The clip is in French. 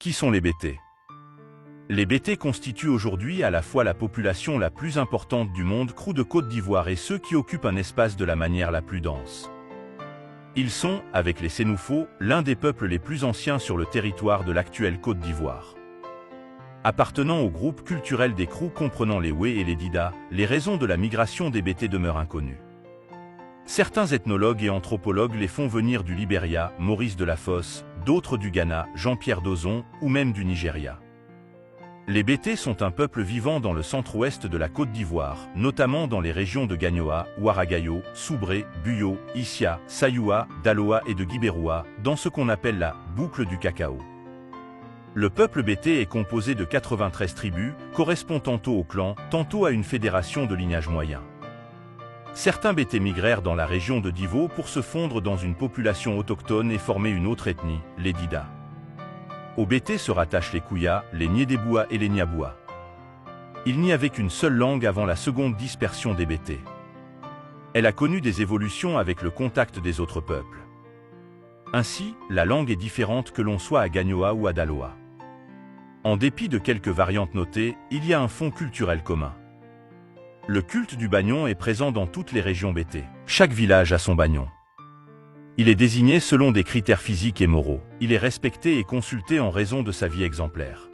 Qui sont les Bétés? Les Bétés constituent aujourd'hui à la fois la population la plus importante du monde crue de Côte d'Ivoire et ceux qui occupent un espace de la manière la plus dense. Ils sont, avec les Sénoufos, l'un des peuples les plus anciens sur le territoire de l'actuelle Côte d'Ivoire. Appartenant au groupe culturel des Krou comprenant les Wé et les Dida, les raisons de la migration des Bétés demeurent inconnues. Certains ethnologues et anthropologues les font venir du Libéria, Maurice Delafosse, d'autres du Ghana, Jean-Pierre Dozon, ou même du Nigeria. Les Bétés sont un peuple vivant dans le centre-ouest de la Côte d'Ivoire, notamment dans les régions de Gagnoa, Ouaragayo, Soubré, Buyo, Issia, Sayoua, Daloa et de Guibéroua, dans ce qu'on appelle la « boucle du cacao ». Le peuple Bété est composé de 93 tribus, correspond tantôt au clan, tantôt à une fédération de lignage moyen. Certains Bétés migrèrent dans la région de Divo pour se fondre dans une population autochtone et former une autre ethnie, les Dida. Aux Bétés se rattachent les Kouya, les Niédéboua et les Niaboua. Il n'y avait qu'une seule langue avant la seconde dispersion des Bétés. Elle a connu des évolutions avec le contact des autres peuples. Ainsi, la langue est différente que l'on soit à Gagnoa ou à Daloa. En dépit de quelques variantes notées, il y a un fond culturel commun. Le culte du bagnon est présent dans toutes les régions Bété. Chaque village a son bagnon. Il est désigné selon des critères physiques et moraux. Il est respecté et consulté en raison de sa vie exemplaire.